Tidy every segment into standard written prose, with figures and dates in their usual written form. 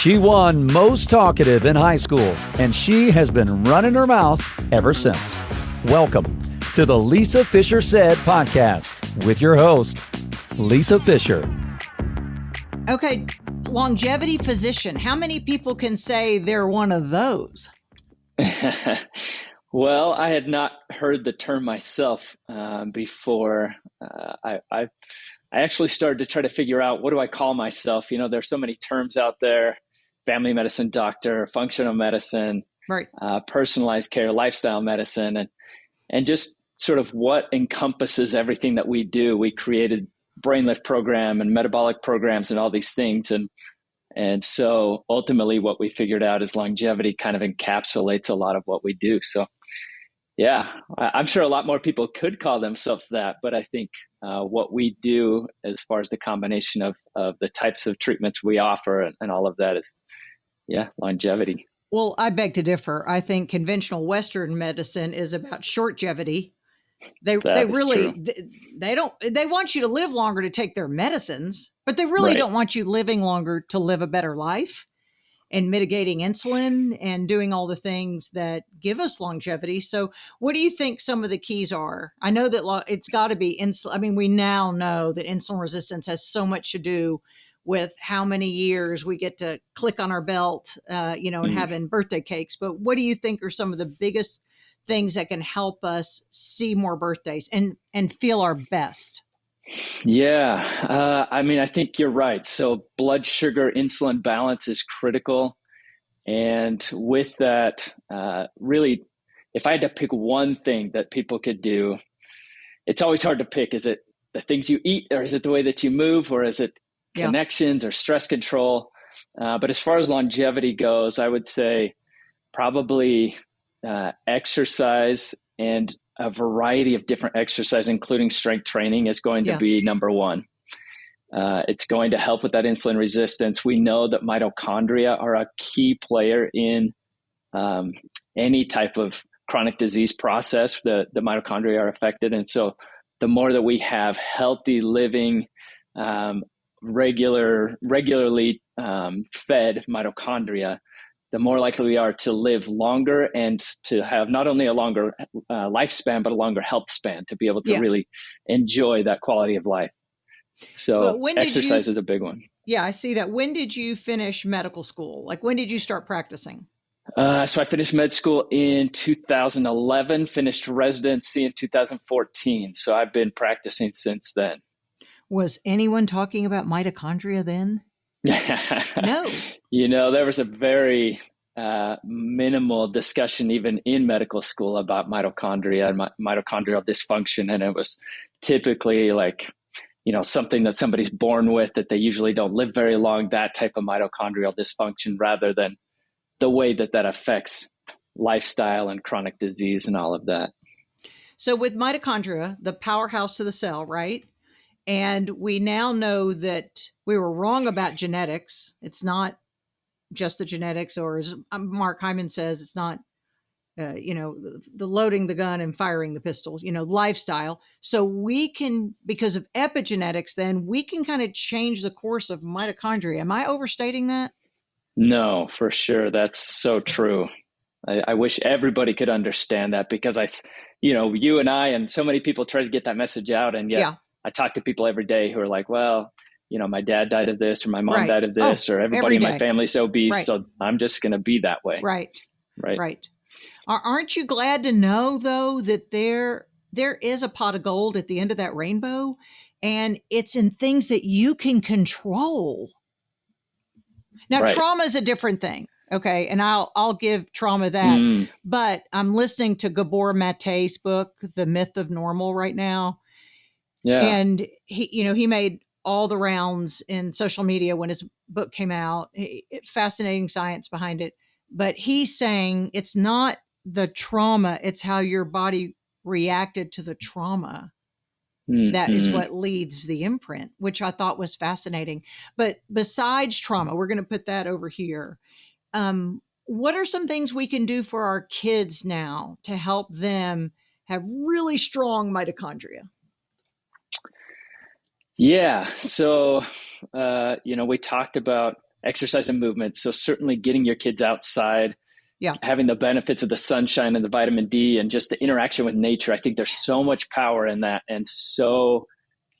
She won most talkative in high school, and she has been running her mouth ever since. Welcome to the Lisa Fisher Said podcast with your host, Lisa Fisher. Okay, longevity physician. How many people can say they're one of those? Well, I had not heard the term myself before. I actually started to try to figure out, what do I call myself? You know, there's so many terms out there: family medicine doctor, functional medicine, right? Personalized care, lifestyle medicine, and just sort of what encompasses everything that we do. We created brain lift program and metabolic programs and all these things. And so ultimately what we figured out is longevity kind of encapsulates a lot of what we do. So yeah, I'm sure a lot more people could call themselves that, but I think what we do as far as the combination of the types of treatments we offer and all of that is, longevity. Well, I beg to differ. I think conventional Western medicine is about shortgevity. They want you to live longer to take their medicines, but they really don't want you living longer to live a better life and mitigating insulin and doing all the things that give us longevity. So what do you think some of the keys are? I know that it's got to be insulin. I mean, we now know that insulin resistance has so much to do with how many years we get to click on our belt, and having birthday cakes. But what do you think are some of the biggest things that can help us see more birthdays and feel our best? Yeah. I think you're right. So blood sugar insulin balance is critical. And with that, really, if I had to pick one thing that people could do, it's always hard to pick. Is it the things you eat, or is it the way that you move, or is it connections or stress control? But as far as longevity goes, I would say probably exercise, and a variety of different exercise, including strength training, is going to be number one. It's going to help with that insulin resistance. We know that mitochondria are a key player in any type of chronic disease process. The mitochondria are affected. And so the more that we have healthy living, regularly fed mitochondria, the more likely we are to live longer and to have not only a longer lifespan, but a longer health span, to be able to really enjoy that quality of life. So exercise is a big one. Yeah, I see that. When did you finish medical school? Like, when did you start practicing? So I finished med school in 2011, finished residency in 2014. So I've been practicing since then. Was anyone talking about mitochondria then? No. There was a very minimal discussion even in medical school about mitochondria and mitochondrial dysfunction. And it was typically like, something that somebody's born with, that they usually don't live very long, that type of mitochondrial dysfunction, rather than the way that affects lifestyle and chronic disease and all of that. So with mitochondria, the powerhouse to the cell, right? And we now know that we were wrong about genetics. It's not just the genetics, or as Mark Hyman says, it's not, the loading the gun and firing the pistol, lifestyle. So we can, because of epigenetics, then we can kind of change the course of mitochondria. Am I overstating that? No, for sure. That's so true. I wish everybody could understand that, because you and I and so many people try to get that message out. And yet I talk to people every day who are like, well, my dad died of this, or my mom died of this, or everybody in my family's obese. So I'm just going to be that way. Right. Aren't you glad to know, though, that there is a pot of gold at the end of that rainbow, and it's in things that you can control? Now, trauma is a different thing. Okay. And I'll give trauma that, but I'm listening to Gabor Mate's book, The Myth of Normal, right now. Yeah. And he made all the rounds in social media when his book came out. Fascinating science behind it. But he's saying it's not the trauma, it's how your body reacted to the trauma. That is what leads the imprint, which I thought was fascinating. But besides trauma, we're going to put that over here. What are some things we can do for our kids now to help them have really strong mitochondria? Yeah. So, we talked about exercise and movement. So certainly getting your kids outside, having the benefits of the sunshine and the vitamin D and just the interaction with nature. I think there's so much power in that. And so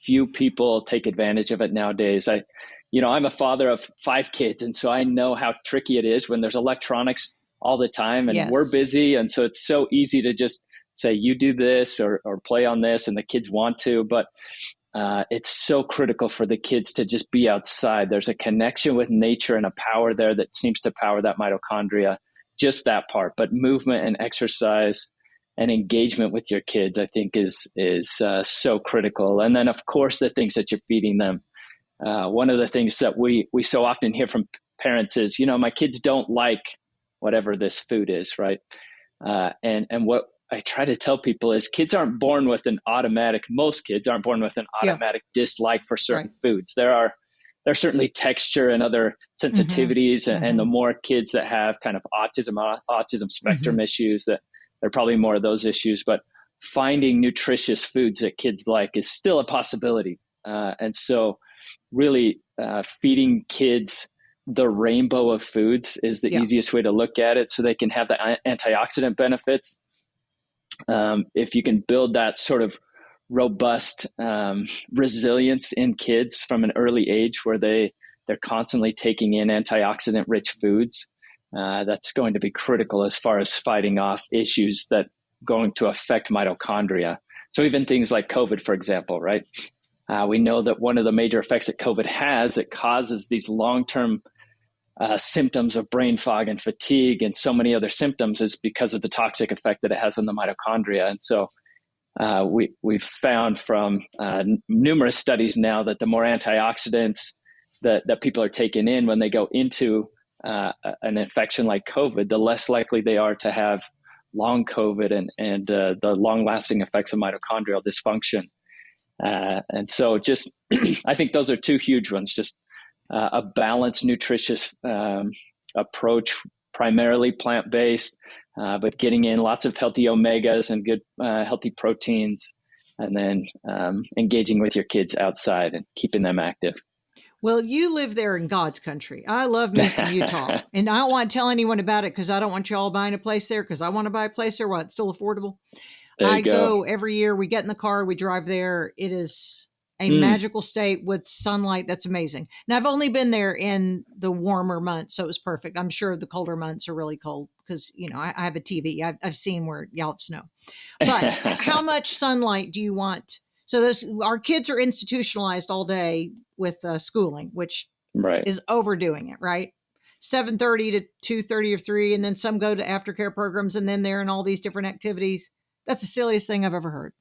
few people take advantage of it nowadays. I'm a father of 5 kids. And so I know how tricky it is when there's electronics all the time and we're busy. And so it's so easy to just say, you do this or play on this, and the kids want to, but it's so critical for the kids to just be outside. There's a connection with nature and a power there that seems to power that mitochondria, just that part. But movement and exercise and engagement with your kids, I think is so critical. And then of course, the things that you're feeding them. One of the things that we so often hear from parents is, my kids don't like whatever this food is, right? And what I try to tell people is most kids aren't born with an automatic dislike for certain foods. There's certainly texture and other sensitivities, and the more kids that have kind of autism spectrum issues, that there are probably more of those issues, but finding nutritious foods that kids like is still a possibility. And so really feeding kids the rainbow of foods is the easiest way to look at it, so they can have the antioxidant benefits. If you can build that sort of robust resilience in kids from an early age, where they're constantly taking in antioxidant rich foods, that's going to be critical as far as fighting off issues that going to affect mitochondria. So even things like COVID, for example, right? We know that one of the major effects that COVID has, it causes these long-term symptoms of brain fog and fatigue and so many other symptoms, is because of the toxic effect that it has on the mitochondria. And so we've found from numerous studies now that the more antioxidants that people are taking in when they go into an infection like COVID, the less likely they are to have long COVID and the long-lasting effects of mitochondrial dysfunction. And so just, I think those are 2 huge ones, just a balanced, nutritious approach, primarily plant-based, but getting in lots of healthy omegas and good healthy proteins, and then engaging with your kids outside and keeping them active. Well, you live there in God's country. I love me some Utah, and I don't want to tell anyone about it because I don't want you all buying a place there, because I want to buy a place there while it's still affordable. I go every year. We get in the car, we drive there. It is a magical state with sunlight. That's amazing. Now, I've only been there in the warmer months, so it was perfect. I'm sure the colder months are really cold because, I have a TV. I've seen where y'all have snow. But how much sunlight do you want? So our kids are institutionalized all day with schooling, which is overdoing it, right? 7:30 to 2:30 or 3, and then some go to aftercare programs, and then they're in all these different activities. That's the silliest thing I've ever heard.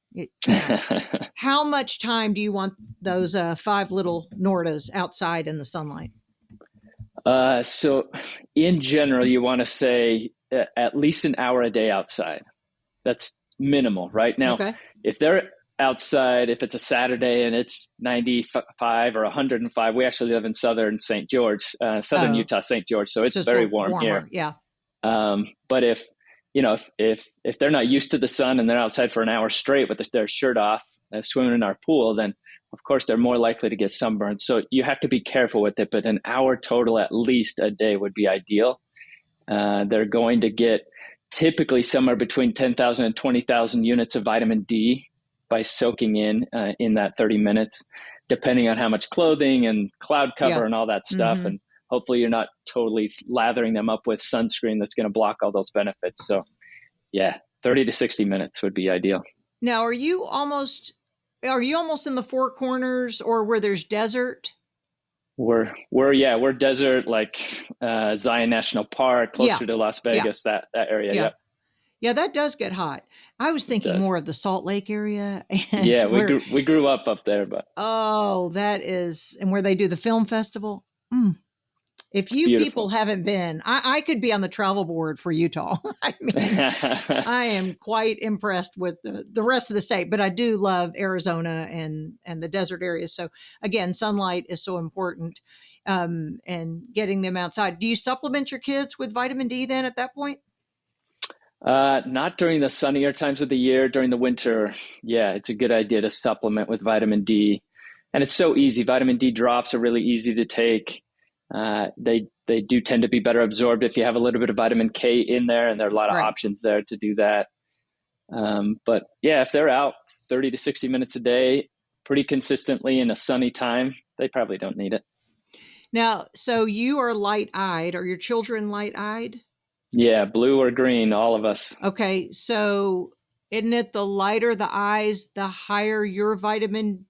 How much time do you want those 5 little Noordas outside in the sunlight? So in general, you want to say at least an hour a day outside. That's minimal, right? Now, if they're outside, if it's a Saturday and it's 95 or 105, we actually live in southern St. George, southern Utah, St. George. So it's very warm here. Yeah. But if they're not used to the sun and they're outside for an hour straight with their shirt off, swimming in our pool, then of course they're more likely to get sunburned. So you have to be careful with it, but an hour total at least a day would be ideal. They're going to get typically somewhere between 10,000 and 20,000 units of vitamin D by soaking in that 30 minutes, depending on how much clothing and cloud cover and all that stuff. And hopefully you're not totally lathering them up with sunscreen that's going to block all those benefits. So 30 to 60 minutes would be ideal. Now, are you almost in the Four Corners or where there's desert? We're desert, like Zion National Park, closer to Las Vegas, that area. Yeah. Yep. Yeah, that does get hot. I was thinking more of the Salt Lake area. And we grew up there, but that is, and where they do the film festival. If you beautiful. People haven't been, I could be on the travel board for Utah. I mean, I am quite impressed with the rest of the state, but I do love Arizona and the desert areas. So again, sunlight is so important, and getting them outside. Do you supplement your kids with vitamin D then at that point? Not during the sunnier times of the year. During the winter, it's a good idea to supplement with vitamin D. And it's so easy. Vitamin D drops are really easy to take. They do tend to be better absorbed if you have a little bit of vitamin K in there, and there are a lot of Right. options there to do that. But yeah, if they're out 30 to 60 minutes a day, pretty consistently in a sunny time, they probably don't need it. Now, so you are light-eyed. Are your children light-eyed? Yeah, blue or green, all of us. Okay, so isn't it the lighter the eyes, the higher your vitamin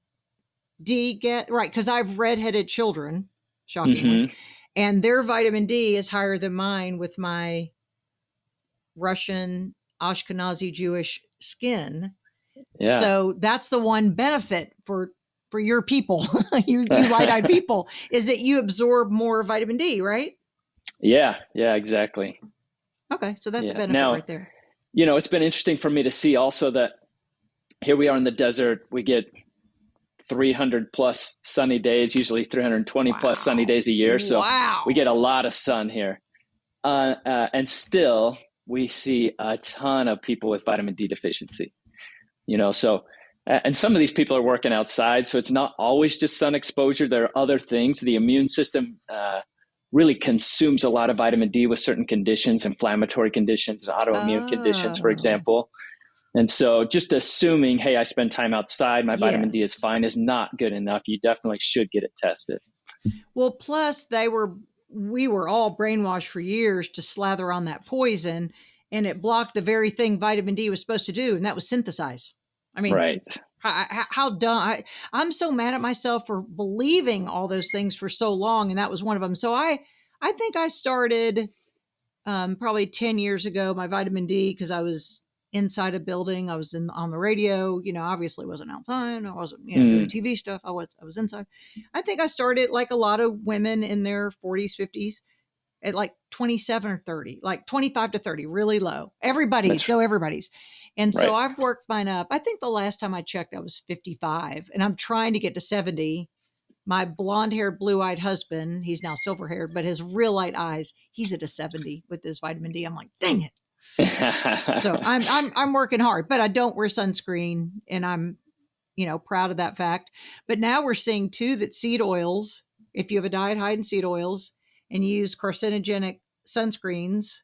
D get? Right, because I've redheaded children, shockingly, and their vitamin D is higher than mine with my Russian, Ashkenazi Jewish skin. Yeah. So that's the one benefit for your people, you light-eyed people, is that you absorb more vitamin D, right? Yeah, exactly. Okay, so that's a benefit now, right there. It's been interesting for me to see also that here we are in the desert. We get 300 plus sunny days, usually 320 plus sunny days a year. So we get a lot of sun here. And still we see a ton of people with vitamin D deficiency, so, and some of these people are working outside, so it's not always just sun exposure. There are other things. The immune system really consumes a lot of vitamin D with certain conditions, inflammatory conditions and autoimmune conditions, for example. And so just assuming, hey, I spend time outside, my vitamin D is fine, is not good enough. You definitely should get it tested. Well, plus we were all brainwashed for years to slather on that poison, and it blocked the very thing vitamin D was supposed to do, and that was synthesize. I mean, right. How dumb. I'm so mad at myself for believing all those things for so long, and that was one of them. So I think I started probably 10 years ago, my vitamin D, because I was inside a building. I was on the radio, obviously wasn't outside. I wasn't, doing TV stuff. I was inside. I think I started like a lot of women in their 40s, 50s at like 27 or 30, like 25 to 30, really low. Everybody's. And so I've worked mine up. I think the last time I checked, I was 55, and I'm trying to get to 70. My blonde-haired, blue-eyed husband, he's now silver-haired, but his real light eyes, he's at a 70 with his vitamin D. I'm like, dang it. So I'm working hard, but I don't wear sunscreen, and I'm, proud of that fact. But now we're seeing too that seed oils, if you have a diet high in seed oils and you use carcinogenic sunscreens,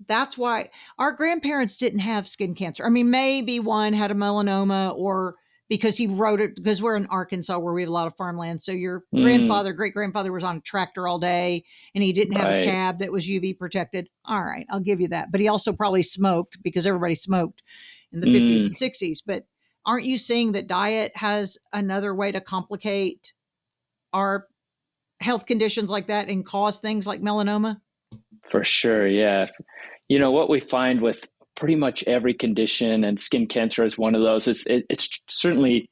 that's why our grandparents didn't have skin cancer. I mean, maybe one had a melanoma, or because he wrote it, because we're in Arkansas where we have a lot of farmland. So your grandfather, great-grandfather was on a tractor all day, and he didn't have a cab that was UV protected. All right, I'll give you that. But he also probably smoked, because everybody smoked in the 50s and 60s. But aren't you seeing that diet has another way to complicate our health conditions like that and cause things like melanoma? For sure, yeah. What we find with pretty much every condition, and skin cancer is one of those, it's certainly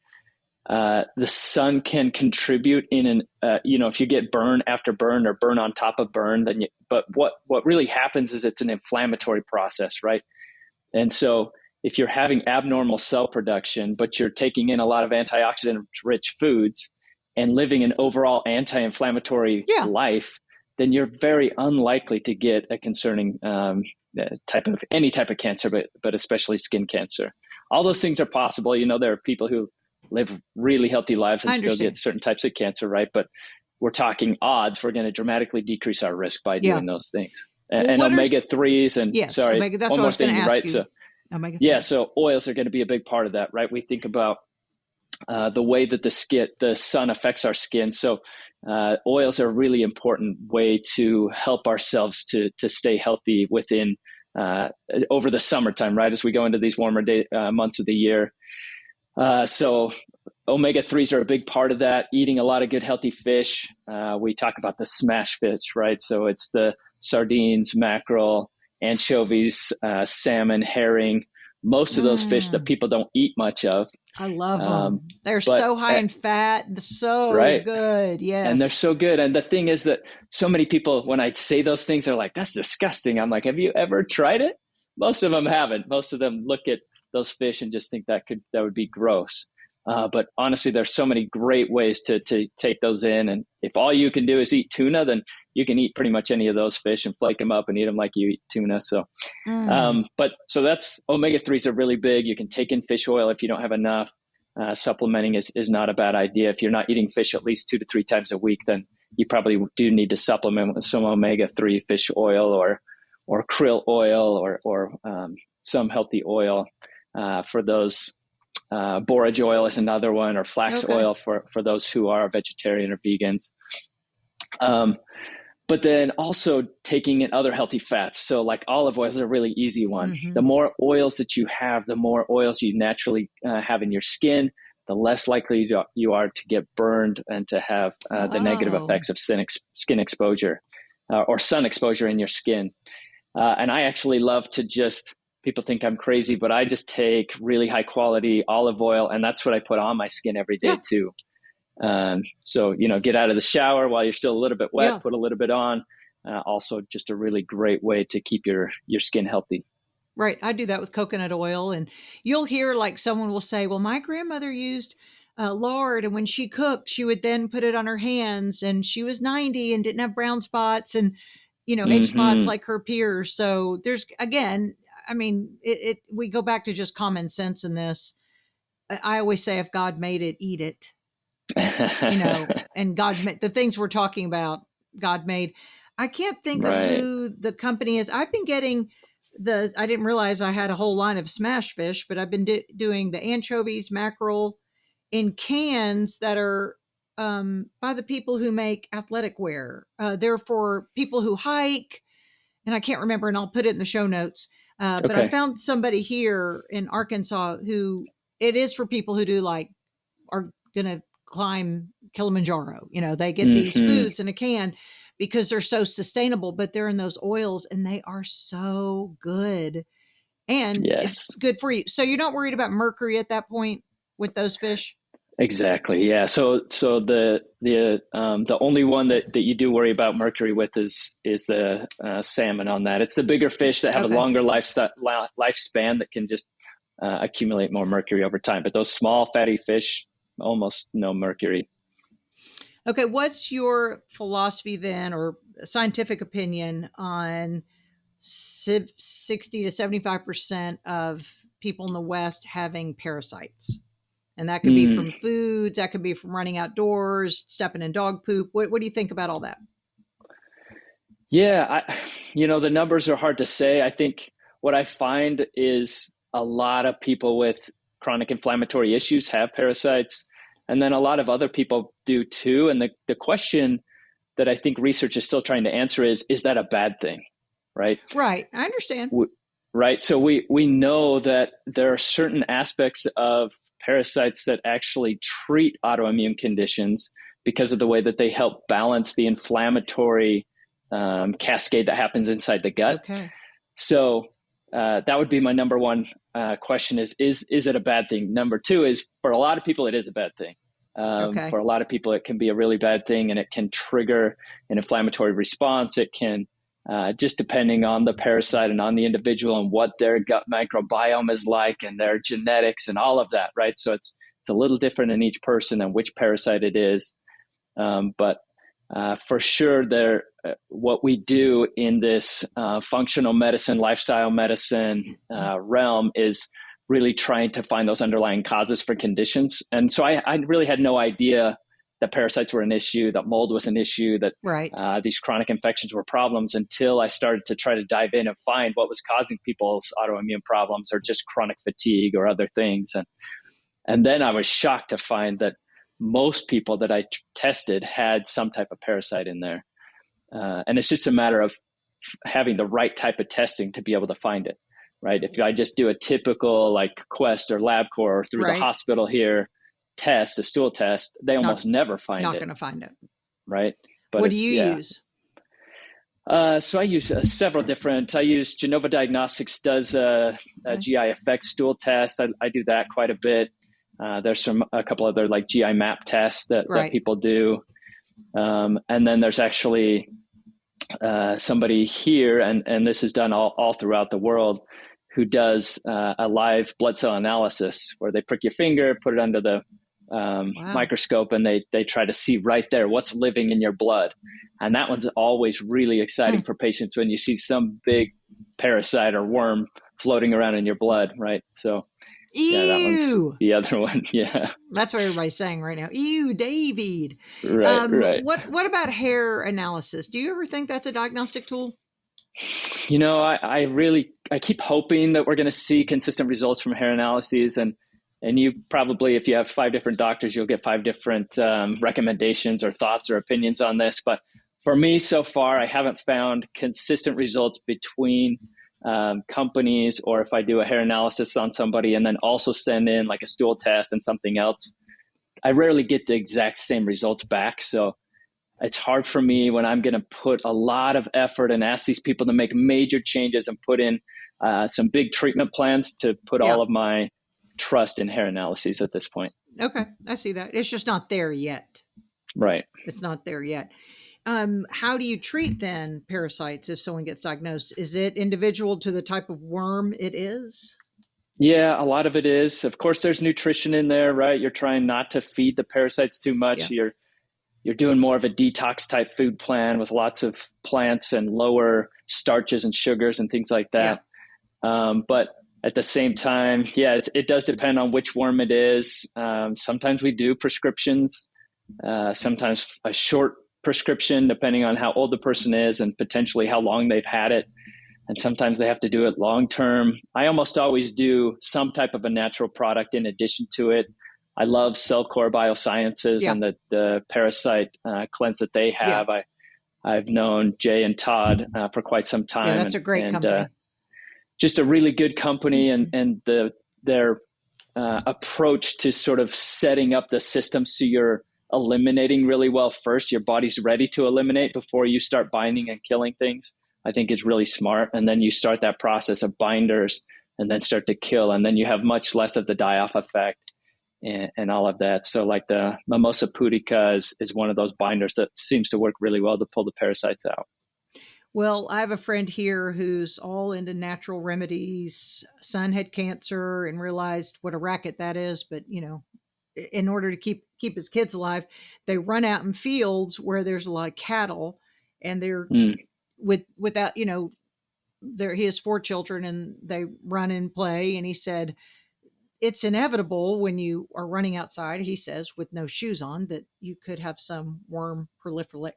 the sun can contribute in if you get burn after burn or burn on top of burn, but what really happens is it's an inflammatory process, right? And so if you're having abnormal cell production, but you're taking in a lot of antioxidant rich foods and living an overall anti-inflammatory life, then you're very unlikely to get a concerning any type of cancer, but especially skin cancer. All those things are possible. There are people who live really healthy lives and still get certain types of cancer, right? But we're talking odds. We're going to dramatically decrease our risk by doing those things. And omega-3s and omega, that's what I was going to ask you. So, omega-3. So oils are going to be a big part of that, right? We think about the way that the sun affects our skin. So oils are a really important way to help ourselves to stay healthy within over the summertime, right? As we go into these warmer months of the year. So omega-3s are a big part of that. Eating a lot of good, healthy fish. We talk about the smash fish, right? So it's the sardines, mackerel, anchovies, salmon, herring, most of those fish that people don't eat much of. I love them. They're so high in fat, so good. Yes. And they're so good. And the thing is that so many people, when I say those things, they're like, that's disgusting. I'm like, have you ever tried it? Most of them haven't. Most of them look at those fish and just think that would be gross. But honestly, there's so many great ways to take those in. And if all you can do is eat tuna, then you can eat pretty much any of those fish and flake them up and eat them like you eat tuna. So, so that's omega-3s are really big. You can take in fish oil if you don't have enough. Supplementing is not a bad idea. If you're not eating fish at least 2 to 3 times a week, then you probably do need to supplement with some omega-3 fish oil or krill oil or some healthy oil for those. Borage oil is another one, or flax oil for those who are vegetarian or vegans. But then also taking in other healthy fats. So like olive oil is a really easy one. Mm-hmm. The more oils that you have, the more oils you naturally have in your skin, the less likely you are to get burned and to have the negative effects of skin exposure or sun exposure in your skin. And I actually love to people think I'm crazy, but I just take really high quality olive oil, and that's what I put on my skin every day too. So, get out of the shower while you're still a little bit wet, put a little bit on. Also just a really great way to keep your skin healthy. Right. I do that with coconut oil, and you'll hear like someone will say, well, my grandmother used lard, and when she cooked, she would then put it on her hands, and she was 90 and didn't have brown spots and, age spots like her peers. So there's, again, I mean, we go back to just common sense in this. I always say, if God made it, eat it. And the things we're talking about, God made. I can't think of who the company is. I've been getting I didn't realize I had a whole line of smash fish, but I've been doing the anchovies, mackerel in cans that are by the people who make athletic wear. They're for people who hike, and I can't remember, and I'll put it in the show notes. But I found somebody here in Arkansas who it is for people who are going to climb Kilimanjaro. They get these foods in a can because they're so sustainable, but they're in those oils and they are so good. And it's good for you. So you're not worried about mercury at that point with those fish? Exactly. Yeah. So the only one that you do worry about mercury with is the salmon on that. It's the bigger fish that have a longer lifespan that can just accumulate more mercury over time. But those small fatty fish, almost no mercury. Okay. What's your philosophy then, or scientific opinion on 60 to 75% of people in the West having parasites? And that could be from foods, that could be from running outdoors, stepping in dog poop. What do you think about all that? Yeah, the numbers are hard to say. I think what I find is a lot of people with chronic inflammatory issues have parasites, and then a lot of other people do too. And the question that I think research is still trying to answer is that a bad thing, right? Right. I understand. Right. So we know that there are certain aspects of parasites that actually treat autoimmune conditions because of the way that they help balance the inflammatory cascade that happens inside the gut. Okay. So that would be my number one question is it a bad thing? Number two is, for a lot of people, it is a bad thing. For a lot of people, it can be a really bad thing, and it can trigger an inflammatory response. It can, just depending on the parasite and on the individual and what their gut microbiome is like and their genetics and all of that, right? So it's a little different in each person and which parasite it is. But for sure, what we do in this functional medicine, lifestyle medicine realm is really trying to find those underlying causes for conditions. And so I really had no idea that parasites were an issue, that mold was an issue, that these chronic infections were problems, until I started to try to dive in and find what was causing people's autoimmune problems or just chronic fatigue or other things. And then I was shocked to find that most people that I tested had some type of parasite in there. And it's just a matter of having the right type of testing to be able to find it, right? If I just do a typical like Quest or LabCorp or through the hospital here test, a stool test, they almost never find it. Not going to find it. Right. But what do you use? So I use several different. I use Genova Diagnostics does a GI effect stool test. I do that quite a bit. There's a couple other like GI map tests that people do. And then there's actually somebody here, and this is done all throughout the world, who does a live blood cell analysis where they prick your finger, put it under the microscope, and they try to see right there what's living in your blood. And that one's always really exciting for patients when you see some big parasite or worm floating around in your blood, right? So Yeah, that one's Ew. the other one. Yeah. That's what everybody's saying right now. Ew, David. Right. What about hair analysis? Do you ever think that's a diagnostic tool? I keep hoping that we're going to see consistent results from hair analyses, and you probably, if you have 5 different doctors, you'll get 5 different recommendations or thoughts or opinions on this. But for me, so far, I haven't found consistent results between companies, or if I do a hair analysis on somebody and then also send in like a stool test and something else, I rarely get the exact same results back. So it's hard for me when I'm going to put a lot of effort and ask these people to make major changes and put in some big treatment plans to put all of my trust in hair analyses at this point. Okay, I see that. It's just not there yet. Right. It's not there yet. How do you treat then parasites if someone gets diagnosed? Is it individual to the type of worm it is? Yeah, a lot of it is. Of course, there's nutrition in there, right? You're trying not to feed the parasites too much. Yeah. You're doing more of a detox type food plan with lots of plants and lower starches and sugars and things like that. Yeah. But at the same time, it does depend on which worm it is. Sometimes we do prescriptions, sometimes a short prescription, depending on how old the person is and potentially how long they've had it. And sometimes they have to do it long term. I almost always do some type of a natural product in addition to it. I love Cellcore Biosciences and the parasite cleanse that they have. Yeah. I've known Jay and Todd for quite some time. Yeah, that's a great company. Just a really good company, and their approach to sort of setting up the system so you're eliminating really well first. Your body's ready to eliminate before you start binding and killing things, I think is really smart. And then you start that process of binders and then start to kill. And then you have much less of the die-off effect and all of that. So like the Mimosa pudica is one of those binders that seems to work really well to pull the parasites out. Well, I have a friend here who's all into natural remedies. Son had cancer and realized what a racket that is. But, in order to keep his kids alive, they run out in fields where there's a lot of cattle, and they're without, he has 4 children and they run and play. And he said, it's inevitable when you are running outside, he says, with no shoes on, that you could have some worm proliferate,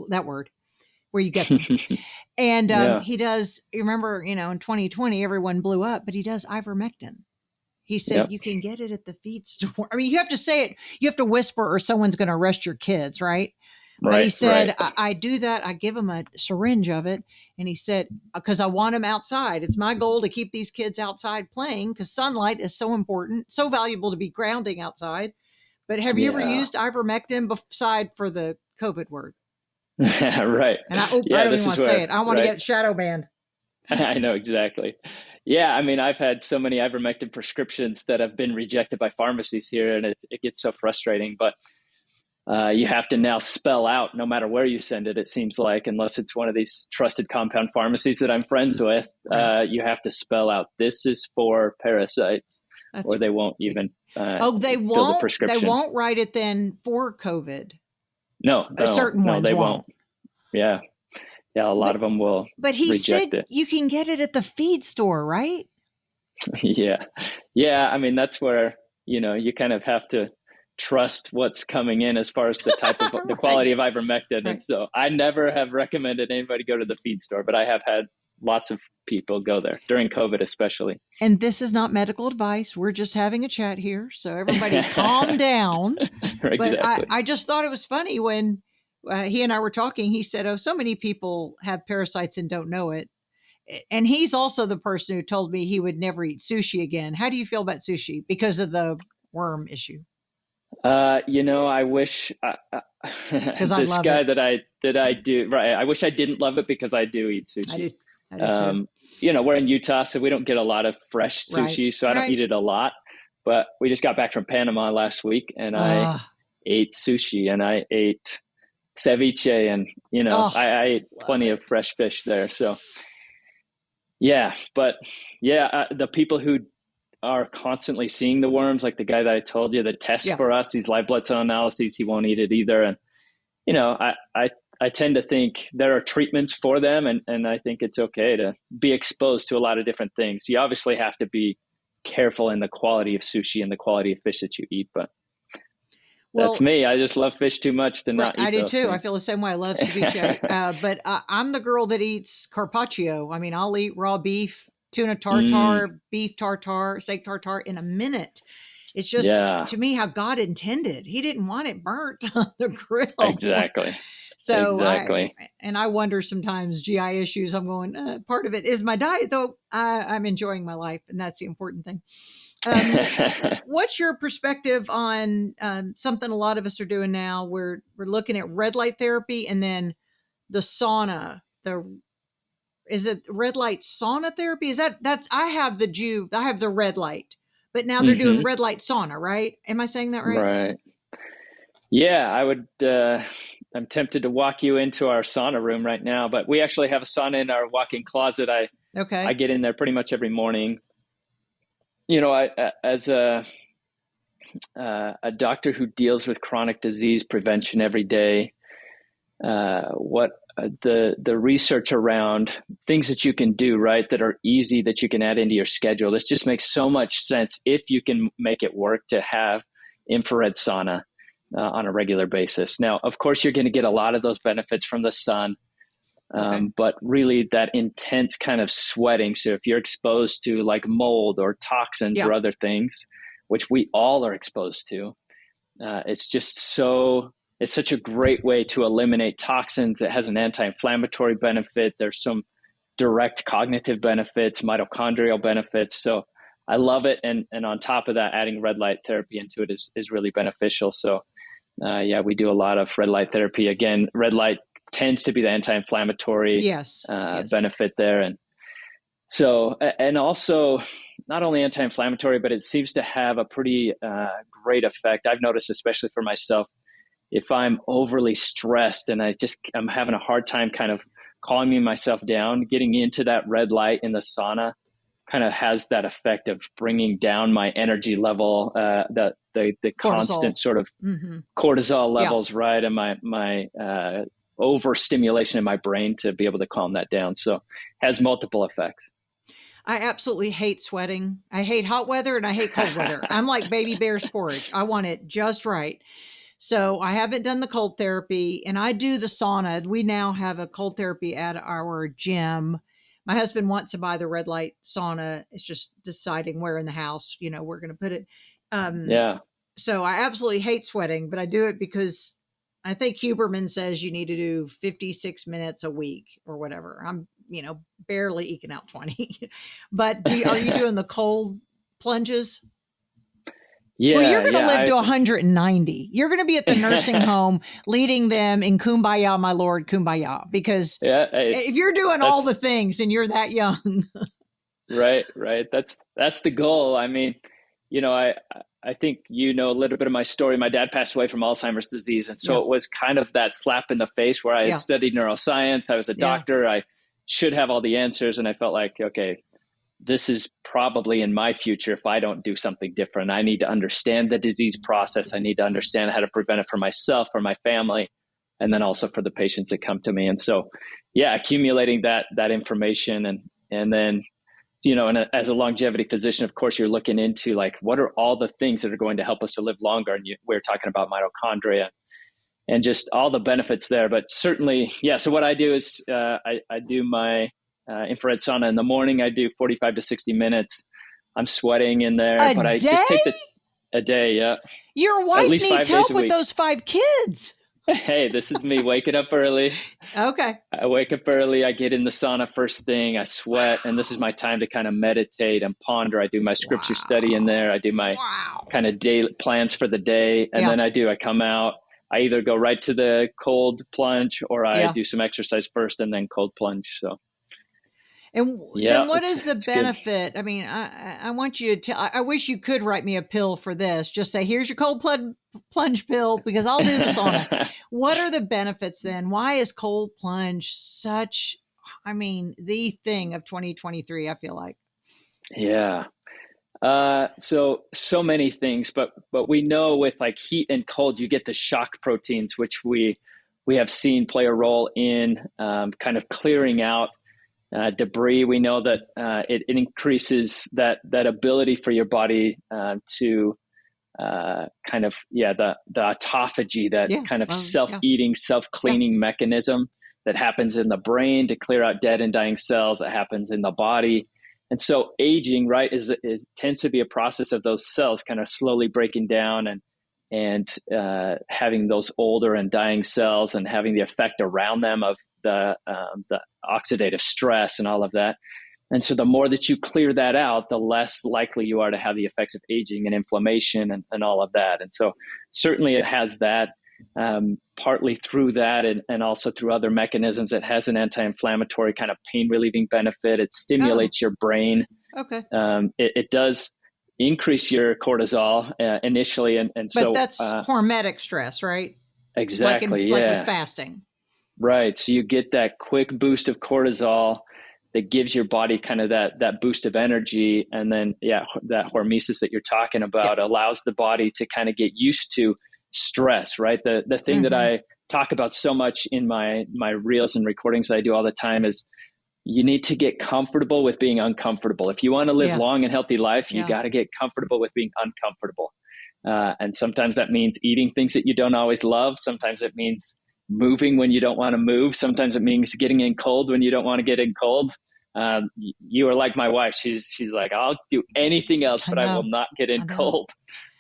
that word, where you get them. And he does, you remember, in 2020, everyone blew up, but he does ivermectin. He said, you can get it at the feed store. I mean, you have to say it, you have to whisper or someone's going to arrest your kids, right? But he said, I do that. I give them a syringe of it. And he said, because I want them outside. It's my goal to keep these kids outside playing because sunlight is so important, so valuable to be grounding outside. But have you ever used ivermectin beside for the COVID word? Right. And I don't even want to say it. I want to get shadow banned. I know, exactly. Yeah, I mean, I've had so many ivermectin prescriptions that have been rejected by pharmacies here, and it gets so frustrating. But you have to now spell out, no matter where you send it, it seems like, unless it's one of these trusted compound pharmacies that I'm friends with, you have to spell out, this is for parasites, or they won't even fill the prescription. They won't write it then for COVID. No, certain ones they won't. Yeah. Yeah, a lot of them will reject it. But he said you can get it at the feed store, right? Yeah. Yeah, I mean, that's where, you kind of have to trust what's coming in as far as the type of the quality of ivermectin. Right. And so I never have recommended anybody go to the feed store, but I have had lots of people go there during COVID, especially. And this is not medical advice. We're just having a chat here. So everybody calm down. Exactly. But I just thought it was funny when he and I were talking. He said, so many people have parasites and don't know it. And he's also the person who told me he would never eat sushi again. How do you feel about sushi because of the worm issue? I wish this guy that I do, right. I wish I didn't love it because I do eat sushi. I do too. We're in Utah, so we don't get a lot of fresh sushi, so I don't eat it a lot, but we just got back from Panama last week and I ate sushi and I ate ceviche and, I ate plenty of fresh fish there. So the people who are constantly seeing the worms, like the guy that I told you that tests for us, these live blood cell analyses, he won't eat it either. And, I tend to think there are treatments for them. And I think it's okay to be exposed to a lot of different things. You obviously have to be careful in the quality of sushi and the quality of fish that you eat. But that's Well, me. I just love fish too much to not eat I do those too. I things. feel the same way. I love ceviche, but I'm the girl that eats carpaccio. I mean, I'll eat raw beef, tuna tartare, beef tartare, steak tartare in a minute. It's just, Yeah, to me, how God intended. He didn't want it burnt on the grill. exactly. So Exactly. I wonder sometimes GI issues. I'm going, part of it is my diet, though. I'm enjoying my life, and that's the important thing. What's your perspective on something a lot of us are doing now? We're looking at red light therapy, and then the sauna. Is it red light sauna therapy? I have the red light, but now they're doing red light sauna, right? Am I saying that right? Right. Yeah, I would. I'm tempted to walk you into our sauna room right now, but we actually have a sauna in our walk-in closet. I Okay. get in there pretty much every morning. As a doctor who deals with chronic disease prevention every day, what the research around things that you can do, right, that are easy, that you can add into your schedule. This just makes so much sense if you can make it work to have infrared sauna on a regular basis. Now, of course, you're going to get a lot of those benefits from the sun, but really that intense kind of sweating. So if you're exposed to like mold or toxins or other things, which we all are exposed to, it's such a great way to eliminate toxins. It has an anti-inflammatory benefit. There's some direct cognitive benefits, mitochondrial benefits. So I love it. And on top of that, adding red light therapy into it is really beneficial. So we do a lot of red light therapy. Again, red light tends to be the anti-inflammatory benefit there. And so, and also not only anti-inflammatory, but it seems to have a pretty great effect. I've noticed, especially for myself, if I'm overly stressed and I'm having a hard time kind of calming myself down, getting into that red light in the sauna kind of has that effect of bringing down my energy level, the constant sort of cortisol levels, right? And my overstimulation in my brain to be able to calm that down. So it has multiple effects. I absolutely hate sweating. I hate hot weather and I hate cold weather. I'm like baby bear's porridge. I want it just right. So I haven't done the cold therapy, and I do the sauna. We now have a cold therapy at our gym. My husband wants to buy the red light sauna. It's just deciding where in the house, we're going to put it. So I absolutely hate sweating, but I do it because I think Huberman says you need to do 56 minutes a week or whatever. I'm, barely eking out 20. But are you doing the cold plunges? Yeah, well, you're going to live to 190. You're going to be at the nursing home leading them in Kumbaya, my Lord, Kumbaya. Because if you're doing all the things and you're that young. Right. That's the goal. I mean, I think a little bit of my story. My dad passed away from Alzheimer's disease. And so it was kind of that slap in the face where I had studied neuroscience. I was a doctor. I should have all the answers. And I felt like, okay, this is probably in my future if I don't do something different. I need to understand the disease process. I need to understand how to prevent it for myself, for my family, and then also for the patients that come to me. And so, accumulating that information and then, as a longevity physician, of course, you're looking into like, what are all the things that are going to help us to live longer? And we're talking about mitochondria and just all the benefits there. But certainly, so what I do is I do my infrared sauna in the morning. I do 45 to 60 minutes. I'm sweating in there, but I just take a day. Yeah. Your wife needs help with those 5 kids. Hey, this is me waking up early. Okay. I wake up early. I get in the sauna first thing. I sweat. And this is my time to kind of meditate and ponder. I do my scripture study in there. I do my kind of daily plans for the day. And then I come out. I either go right to the cold plunge or I do some exercise first and then cold plunge. So. And then what is the benefit? Good. I mean, I want you to tell, I wish you could write me a pill for this. Just say, here's your cold plunge pill because I'll do the sauna. What are the benefits then? Why is cold plunge such, the thing of 2023, I feel like? Yeah. So many things, but we know with like heat and cold, you get the shock proteins, which we have seen play a role in kind of clearing out Debris, we know that it increases that ability for your body to the autophagy, that kind of self-eating, self-cleaning mechanism that happens in the brain to clear out dead and dying cells, that happens in the body. And so aging, right, is tends to be a process of those cells kind of slowly breaking down and having those older and dying cells and having the effect around them of the oxidative stress and all of that. And so the more that you clear that out, the less likely you are to have the effects of aging and inflammation and all of that. And so certainly it has that, partly through that and also through other mechanisms. It has an anti-inflammatory kind of pain relieving benefit. It stimulates your brain. Okay. It does increase your cortisol initially. But that's hormetic stress, right? Exactly. Like with fasting. Right. So you get that quick boost of cortisol that gives your body kind of that boost of energy. And then, that hormesis that you're talking about allows the body to kind of get used to stress, right? The thing that I talk about so much in my reels and recordings that I do all the time is you need to get comfortable with being uncomfortable. If you want to live long and healthy life, you got to get comfortable with being uncomfortable. And sometimes that means eating things that you don't always love. Sometimes it means moving when you don't want to move. Sometimes it means getting in cold when you don't want to get in cold. You are like my wife. She's like, I'll do anything else, but I will not get in cold.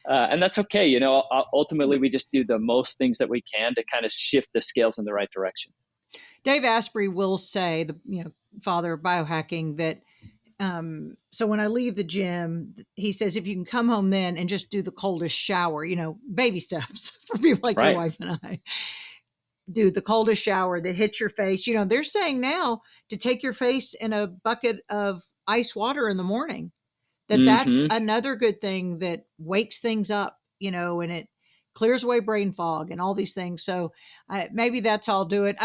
And that's okay. Ultimately we just do the most things that we can to kind of shift the scales in the right direction. Dave Asprey will say, the father of biohacking, that so when I leave the gym, he says, if you can come home then and just do the coldest shower, baby steps for people like your wife and I. Do the coldest shower that hits your face. They're saying now to take your face in a bucket of ice water in the morning, that's another good thing that wakes things up, and it clears away brain fog and all these things. So maybe that's how I'll do it.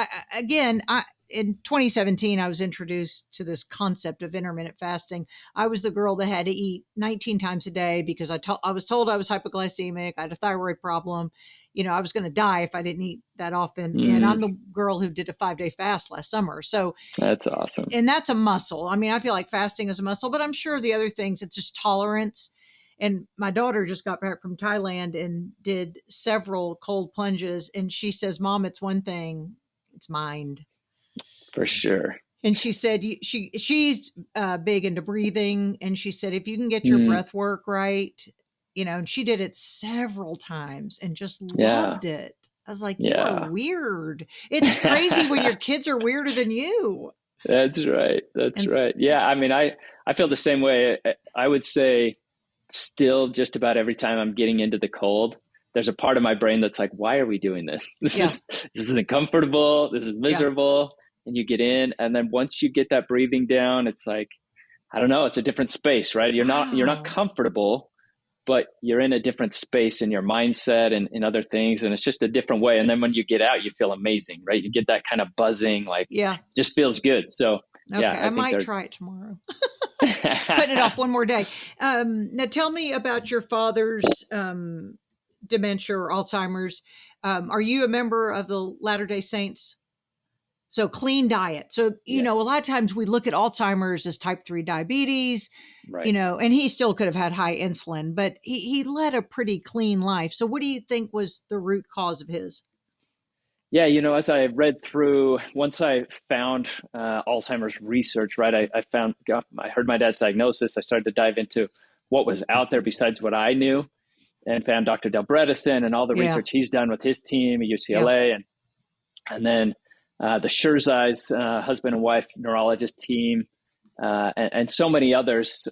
In 2017, I was introduced to this concept of intermittent fasting. I was the girl that had to eat 19 times a day because I was told I was hypoglycemic. I had a thyroid problem. I was going to die if I didn't eat that often. And I'm the girl who did a 5-day fast last summer. So that's awesome. And that's a muscle. I mean, I feel like fasting is a muscle, but I'm sure the other things, it's just tolerance. And my daughter just got back from Thailand and did several cold plunges. And she says, Mom, it's one thing, it's mind. For sure. And she said she's big into breathing. And she said, if you can get your breath work right, and she did it several times and just loved it. I was like, you are weird. It's crazy when your kids are weirder than you. That's right. Right. Yeah. I mean, I feel the same way. I would say still just about every time I'm getting into the cold, there's a part of my brain that's like, why are we doing this? This isn't comfortable. This is miserable. And you get in, and then once you get that breathing down, it's like, I don't know, it's a different space, right? You're not comfortable, but you're in a different space in your mindset and in other things. And it's just a different way. And then when you get out, you feel amazing, right? You get that kind of buzzing, like, just feels good. So I might try it tomorrow. Putting it off one more day. Now tell me about your father's dementia or Alzheimer's. Are you a member of the Latter-day Saints? So clean diet. So, a lot of times we look at Alzheimer's as type 3 diabetes, right. And he still could have had high insulin, but he led a pretty clean life. So what do you think was the root cause of his? Yeah, as I read through, once I found Alzheimer's research, right, I heard my dad's diagnosis. I started to dive into what was out there besides what I knew, and found Dr. Del Bredesen and all the research he's done with his team at UCLA. And then the Shirzai's husband and wife neurologist team, and so many others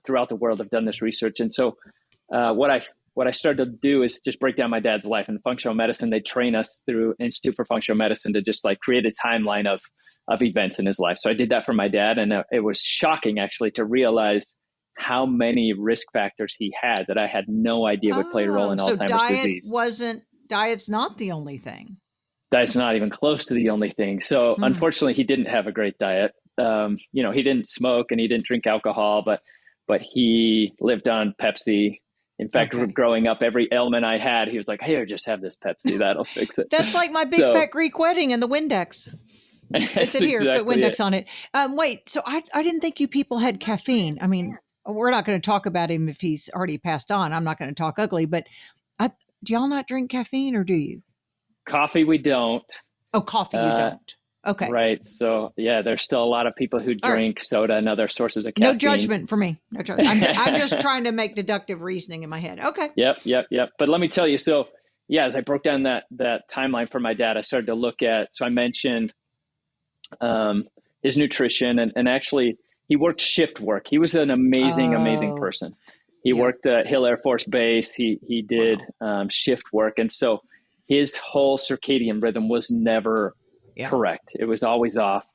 throughout the world have done this research. And so what I started to do is just break down my dad's life. In functional medicine, they train us through Institute for Functional Medicine to just like create a timeline of events in his life. So I did that for my dad, and it was shocking actually to realize how many risk factors he had that I had no idea would play a role in Alzheimer's disease. Diet's not the only thing. Diet's not even close to the only thing. So unfortunately, he didn't have a great diet. He didn't smoke and he didn't drink alcohol, but he lived on Pepsi. In fact, growing up, every ailment I had, he was like, "Hey, just have this Pepsi. That'll fix it." That's like my big fat Greek wedding and the Windex. They That's said, here, put exactly it. Windex on it. Wait, so I didn't think you people had caffeine. I mean, we're not going to talk about him if he's already passed on. I'm not going to talk ugly, but I, do y'all not drink caffeine or do you? Coffee, we don't. Oh, coffee, you Uh, don't. Okay. right. So yeah, there's still a lot of people who All right. drink soda and other sources of No caffeine. judgment for me. No judgment. I'm just trying to make deductive reasoning in my head. Okay. Yep. But let me tell you, so yeah, as I broke down that timeline for my dad, I started to look at, so I mentioned his nutrition and actually he worked shift work. He was an amazing Oh, person. He yeah. worked at Hill Air Force Base. He did shift work. And so his whole circadian rhythm was never correct. It was always off.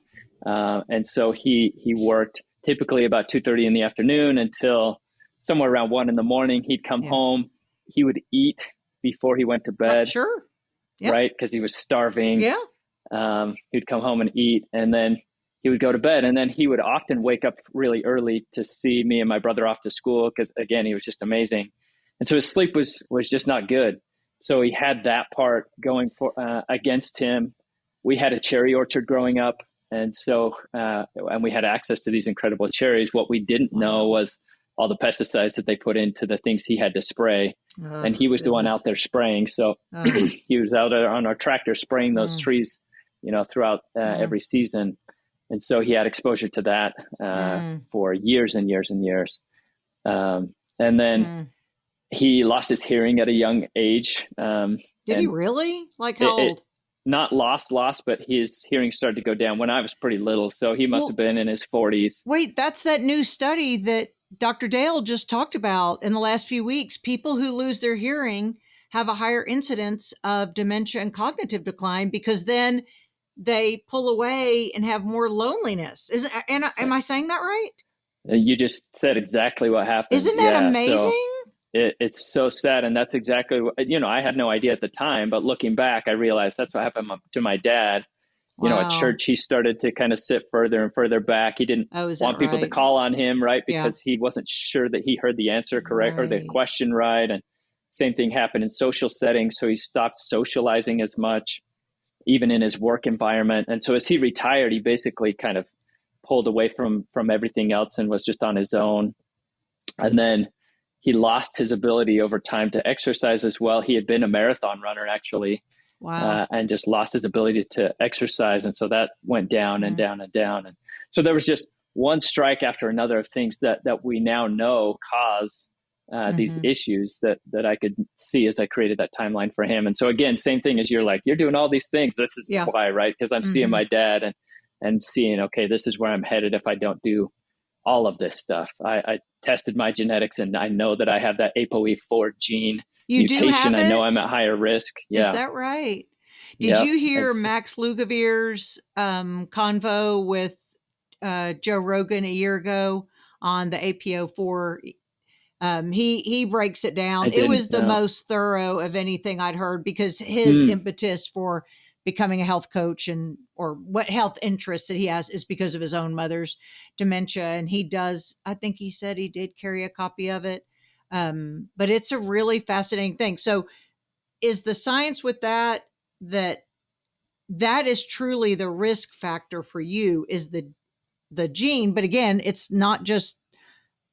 And so he worked typically about 2:30 in the afternoon until somewhere around 1 in the morning. He'd come home. He would eat before he went to bed. Sure. Yeah. Right? Because he was starving. Yeah. He'd come home and eat, and then he would go to bed. And then he would often wake up really early to see me and my brother off to school because, again, he was just amazing. And so his sleep was just not good. So he had that part going for against him. We had a cherry orchard growing up. And so, and we had access to these incredible cherries. What we didn't know was all the pesticides that they put into the things he had to spray. And he was the one out there spraying. So he was out there on our tractor spraying those trees, throughout every season. And so he had exposure to that for years and years and years. And then he lost his hearing at a young age. Did he really? Like how old? Not lost, but his hearing started to go down when I was pretty little. So he must have been in his 40s. Wait, that's that new study that Dr. Dale just talked about in the last few weeks. People who lose their hearing have a higher incidence of dementia and cognitive decline because then they pull away and have more loneliness. Am I saying that right? You just said exactly what happens. Isn't that amazing? So it's so sad. And that's exactly what, I had no idea at the time, but looking back, I realized that's what happened to my dad. At church, he started to kind of sit further and further back. He didn't want people to call on him, right? Because he wasn't sure that he heard the answer correct or the question right. And same thing happened in social settings. So he stopped socializing as much, even in his work environment. And so as he retired, he basically kind of pulled away from everything else and was just on his own. And then he lost his ability over time to exercise as well. He had been a marathon runner, actually. Wow. And just lost his ability to exercise. And so that went down and down and down. And so there was just one strike after another of things that we now know cause these issues that I could see as I created that timeline for him. And so again, same thing as you're doing all these things. This is why, right? Because I'm seeing my dad and seeing, okay, this is where I'm headed if I don't do all of this stuff. I tested my genetics and I know that I have that ApoE4 gene mutation. Do have it? I know I'm at higher risk. Yeah. Is that right? Did you hear Max Lugavere's convo with Joe Rogan a year ago on the APO4? He breaks it down. It was the most thorough of anything I'd heard because his impetus for becoming a health coach or what health interests that he has is because of his own mother's dementia. And he does, I think he said he did carry a copy of it. But it's a really fascinating thing. So is the science with that is truly the risk factor for you is the gene. But again, it's not just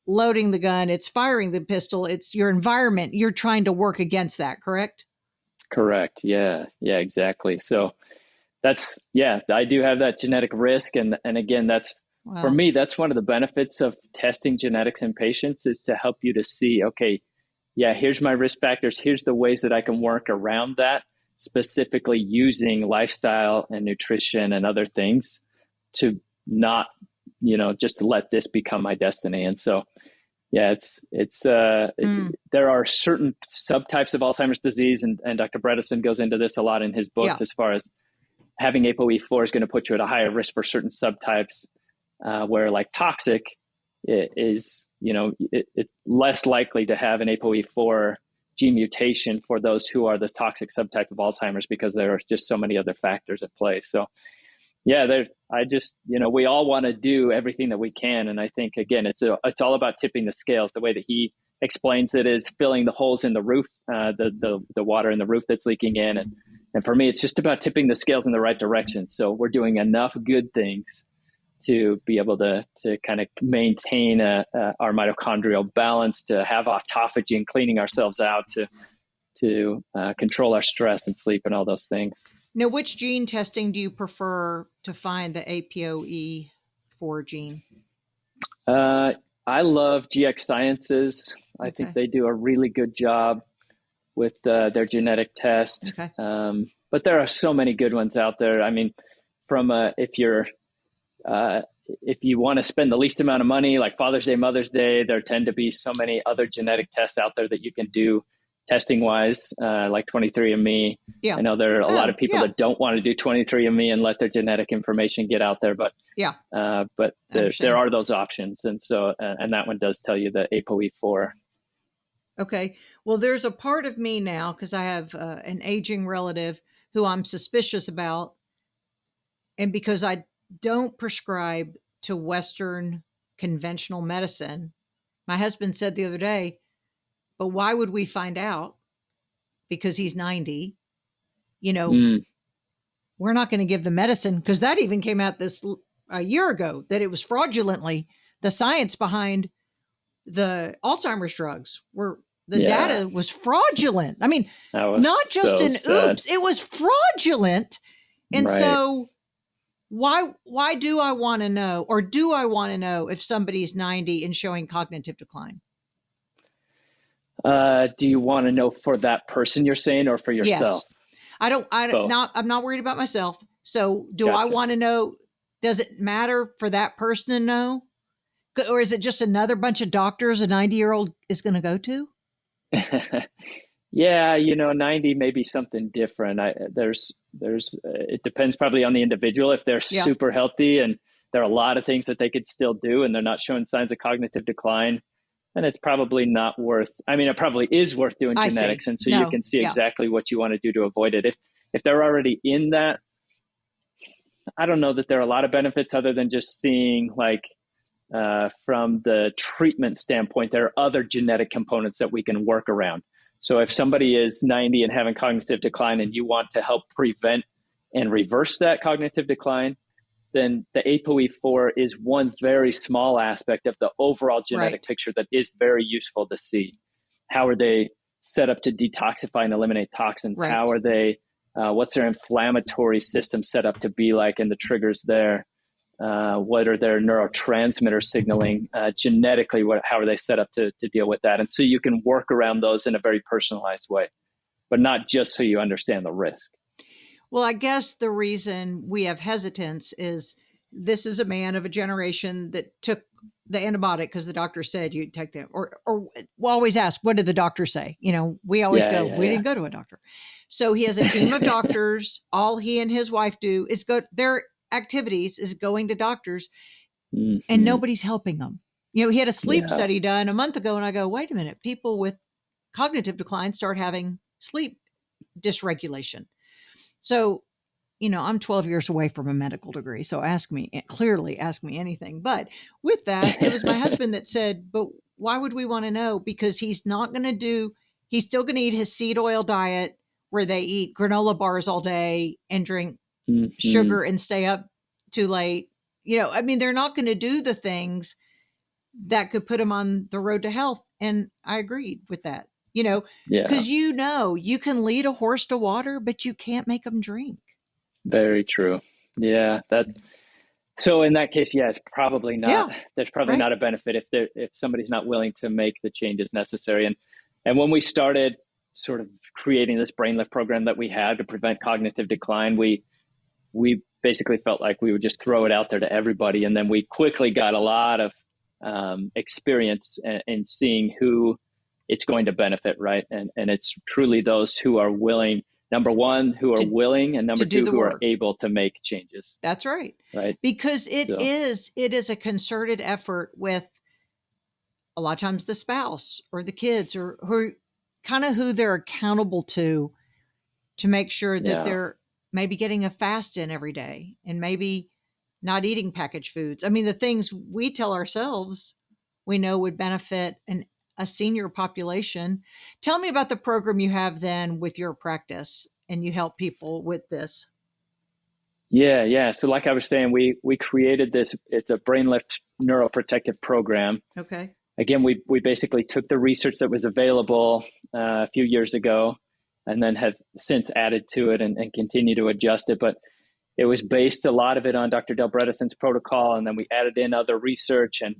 loading the gun, it's firing the pistol, it's your environment. You're trying to work against that, correct? Correct. Yeah, exactly. So I do have that genetic risk. And again, for me, that's one of the benefits of testing genetics in patients is to help you to see, okay, here's my risk factors. Here's the ways that I can work around that, specifically using lifestyle and nutrition and other things to not, just to let this become my destiny. And so, there are certain subtypes of Alzheimer's disease, and Dr. Bredesen goes into this a lot in his books as far as having ApoE4 is going to put you at a higher risk for certain subtypes, where like toxic is, it's less likely to have an ApoE4 gene mutation for those who are the toxic subtype of Alzheimer's because there are just so many other factors at play. So we all want to do everything that we can. And I think, again, it's all about tipping the scales. The way that he explains it is filling the holes in the roof, the water in the roof that's leaking in, and And for me, it's just about tipping the scales in the right direction. So we're doing enough good things to be able to kind of maintain our mitochondrial balance, to have autophagy and cleaning ourselves out, to control our stress and sleep and all those things. Now, which gene testing do you prefer to find the APOE4 gene? I love GX Sciences. I think they do a really good job with their genetic test. Okay. But there are so many good ones out there. I mean, if you want to spend the least amount of money, like Father's Day, Mother's Day, there tend to be so many other genetic tests out there that you can do testing wise, like 23andMe. Yeah. I know there are a lot of people that don't want to do 23andMe and let their genetic information get out there, but there are those options. And so, and that one does tell you the ApoE4. Okay. Well, there's a part of me now, because I have an aging relative who I'm suspicious about. And because I don't prescribe to Western conventional medicine, my husband said the other day, but why would we find out? Because he's 90. We're not going to give the medicine, because that even came out a year ago, that it was fraudulently the science behind the Alzheimer's drugs were the data was fraudulent. I mean, not just so an sad. oops, it was fraudulent. And so why do I want to know, or do I want to know if somebody's 90 and showing cognitive decline? Do you want to know for that person you're saying, or for yourself? Yes. I'm not worried about myself. So do I want to know, does it matter for that person to know? Or is it just another bunch of doctors a 90-year-old is going to go to? Yeah, 90 may be something different. It depends probably on the individual. If they're super healthy and there are a lot of things that they could still do and they're not showing signs of cognitive decline, then it's probably not worth. I mean, it probably is worth doing genetics, and so you can see exactly what you want to do to avoid it. If they're already in that, I don't know that there are a lot of benefits other than just seeing from the treatment standpoint, there are other genetic components that we can work around. So if somebody is 90 and having cognitive decline and you want to help prevent and reverse that cognitive decline, then the ApoE4 is one very small aspect of the overall genetic picture that is very useful to see. How are they set up to detoxify and eliminate toxins? Right. How are they, what's their inflammatory system set up to be like, and the triggers there? What are their neurotransmitter signaling genetically? How are they set up to deal with that? And so you can work around those in a very personalized way, but not just so you understand the risk. Well, I guess the reason we have hesitance is this is a man of a generation that took the antibiotic because the doctor said you'd take them, or we'll always ask, what did the doctor say? We always we didn't go to a doctor. So he has a team of doctors. All he and his wife do is go, their activities is going to doctors, and nobody's helping them. He had a sleep study done a month ago, and I go, wait a minute, people with cognitive decline start having sleep dysregulation. So, I'm 12 years away from a medical degree. So ask me anything. But with that, it was my husband that said, but why would we want to know? Because he's still going to eat his seed oil diet where they eat granola bars all day and drink sugar and stay up too late. They're not going to do the things that could put them on the road to health. And I agreed with that, because you can lead a horse to water, but you can't make them drink. Very true. Yeah. So in that case, it's probably not, there's probably not a benefit if somebody's not willing to make the changes necessary. And when we started sort of creating this brain lift program that we had to prevent cognitive decline, we basically felt like we would just throw it out there to everybody. And then we quickly got a lot of experience in seeing who it's going to benefit, right? And it's truly those who are willing, number one, who are willing, and number two, who are able to make changes. That's right. Right. Because it is a concerted effort with a lot of times the spouse or the kids or who they're accountable to make sure that they're maybe getting a fast in every day and maybe not eating packaged foods. I mean, the things we tell ourselves we know would benefit a senior population. Tell me about the program you have then with your practice and you help people with this. Yeah. So like I was saying, we created this. It's a brain lift neuroprotective program. Okay. Again, we basically took the research that was available a few years ago, and then have since added to it and continue to adjust it. But it was based a lot of it on Dr. Del Bredeson's protocol, and then we added in other research. And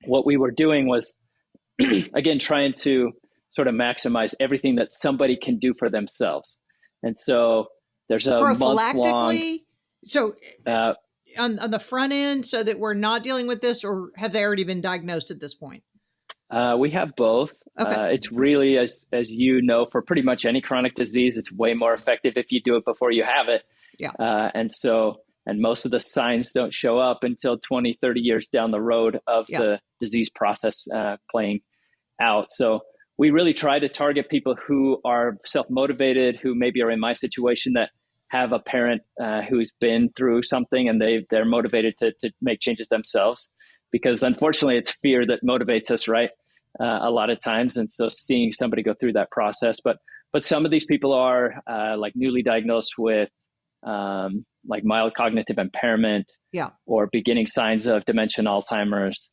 what we were doing was, again, trying to sort of maximize everything that somebody can do for themselves. And so there's a prophylactically. So on the front end, so that we're not dealing with this, or have they already been diagnosed at this point? We have both. Okay. It's really, as you know, for pretty much any chronic disease, it's way more effective if you do it before you have it. Yeah. And most of the signs don't show up until 20, 30 years down the road of the disease process playing out. So we really try to target people who are self-motivated, who maybe are in my situation, that have a parent who's been through something and they're motivated to make changes themselves. Because unfortunately, it's fear that motivates us, right? A lot of times. And so seeing somebody go through that process. But some of these people are like newly diagnosed with like mild cognitive impairment, or beginning signs of dementia and Alzheimer's.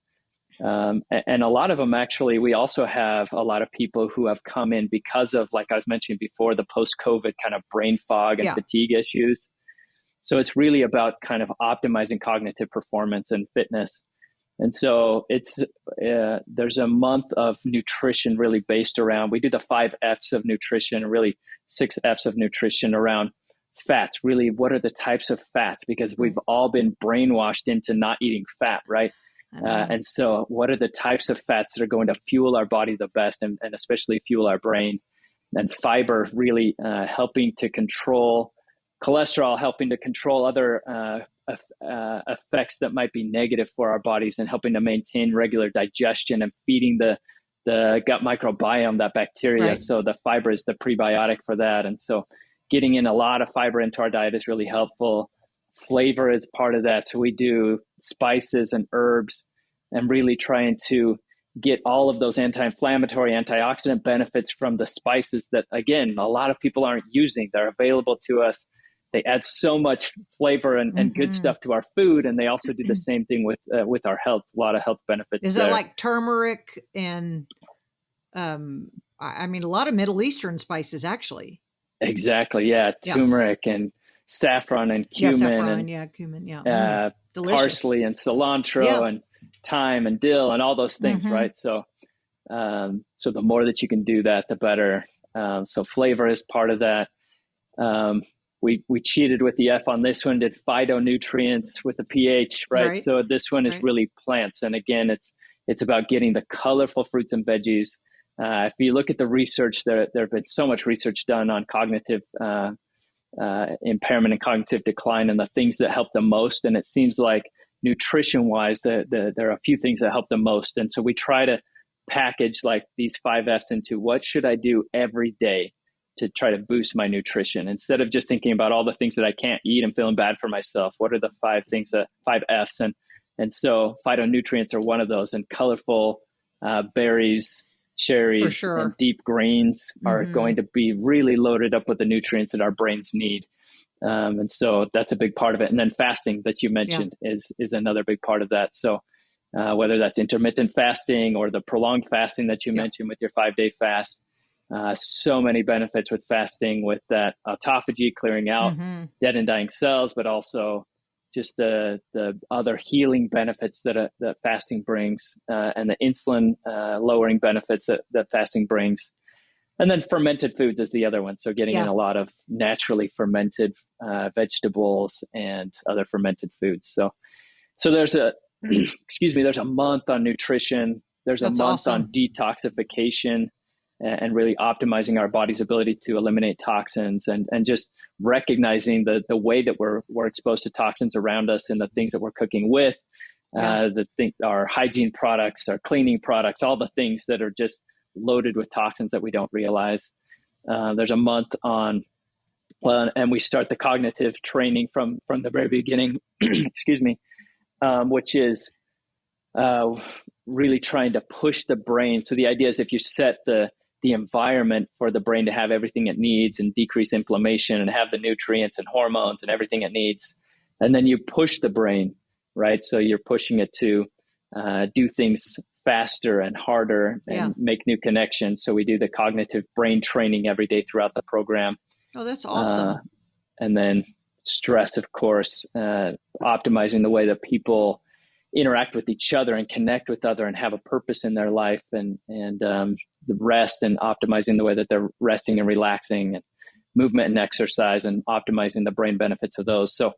And a lot of them, actually, we also have a lot of people who have come in because of, like I was mentioning before, the post-COVID kind of brain fog and fatigue issues. So it's really about kind of optimizing cognitive performance and fitness. And so there's a month of nutrition really based around, we do the 5 F's of nutrition, really 6 F's of nutrition around fats. Really, what are the types of fats? Because we've all been brainwashed into not eating fat, right? And so what are the types of fats that are going to fuel our body the best, and especially fuel our brain? And fiber really helping to control cholesterol, helping to control other effects that might be negative for our bodies, and helping to maintain regular digestion and feeding the gut microbiome, that bacteria. Right. So the fiber is the prebiotic for that. And so getting in a lot of fiber into our diet is really helpful. Flavor is part of that. So we do spices and herbs, and really trying to get all of those anti-inflammatory, antioxidant benefits from the spices that, again, a lot of people aren't using. They're available to us. They add so much flavor and good stuff to our food. And they also do the same thing with our health, a lot of health benefits. Is that like turmeric and, I mean, a lot of Middle Eastern spices, actually. Exactly. Yeah. Turmeric and saffron and cumin. Cumin. Delicious. Parsley and cilantro and thyme and dill and all those things, right? So, so the more that you can do that, the better. So flavor is part of that. We cheated with the F on this one, did phytonutrients with the pH, right? So this one is really plants. And again, it's about getting the colorful fruits and veggies. If you look at the research, there have been so much research done on cognitive impairment and cognitive decline, and the things that help the most. And it seems like nutrition-wise, there are a few things that help the most. And so we try to package like these 5 F's into what should I do every day to try to boost my nutrition, instead of just thinking about all the things that I can't eat and feeling bad for myself. What are the 5 F's? And so phytonutrients are one of those, and colorful berries, cherries, and deep greens are going to be really loaded up with the nutrients that our brains need. And so that's a big part of it. And then fasting that you mentioned is another big part of that. So whether that's intermittent fasting or the prolonged fasting that you mentioned with your 5-day fast, so many benefits with fasting, with that autophagy, clearing out dead and dying cells, but also just the other healing benefits that fasting brings, and the insulin lowering benefits that fasting brings. And then fermented foods is the other one. So getting in a lot of naturally fermented vegetables and other fermented foods. So there's there's a month on nutrition. There's a month on detoxification, and really optimizing our body's ability to eliminate toxins, and just recognizing the way that we're exposed to toxins around us and the things that we're cooking with, our hygiene products, our cleaning products, all the things that are just loaded with toxins that we don't realize. There's a month on, and we start the cognitive training from the very beginning, which is really trying to push the brain. So the idea is, if you set the the environment for the brain to have everything it needs and decrease inflammation and have the nutrients and hormones and everything it needs. And then you push the brain, right? So you're pushing it to do things faster and harder and make new connections. So we do the cognitive brain training every day throughout the program. Oh, that's awesome. And then stress, of course, optimizing the way that people interact with each other and connect with other and have a purpose in their life, and the rest, and optimizing the way that they're resting and relaxing, and movement and exercise, and optimizing the brain benefits of those. So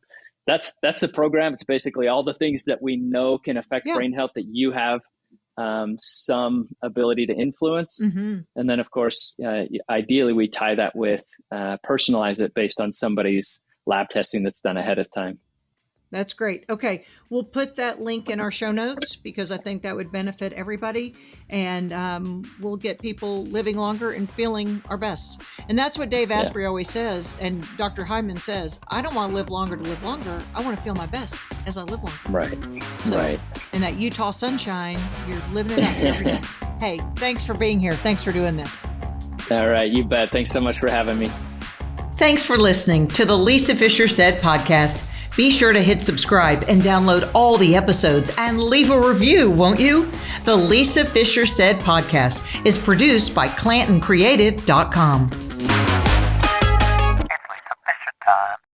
that's the program. It's basically all the things that we know can affect brain health that you have some ability to influence. And then, of course, ideally we tie that with personalize it based on somebody's lab testing that's done ahead of time. That's great. Okay. We'll put that link in our show notes because I think that would benefit everybody. And we'll get people living longer and feeling our best. And that's what Dave Asprey always says. And Dr. Hyman says, I don't want to live longer to live longer. I want to feel my best as I live longer. Right. So, right. In that Utah sunshine, you're living it up every day. Hey, thanks for being here. Thanks for doing this. All right. You bet. Thanks so much for having me. Thanks for listening to the Lisa Fisher Said podcast. Be sure to hit subscribe and download all the episodes and leave a review, won't you? The Lisa Fisher Said podcast is produced by ClantonCreative.com.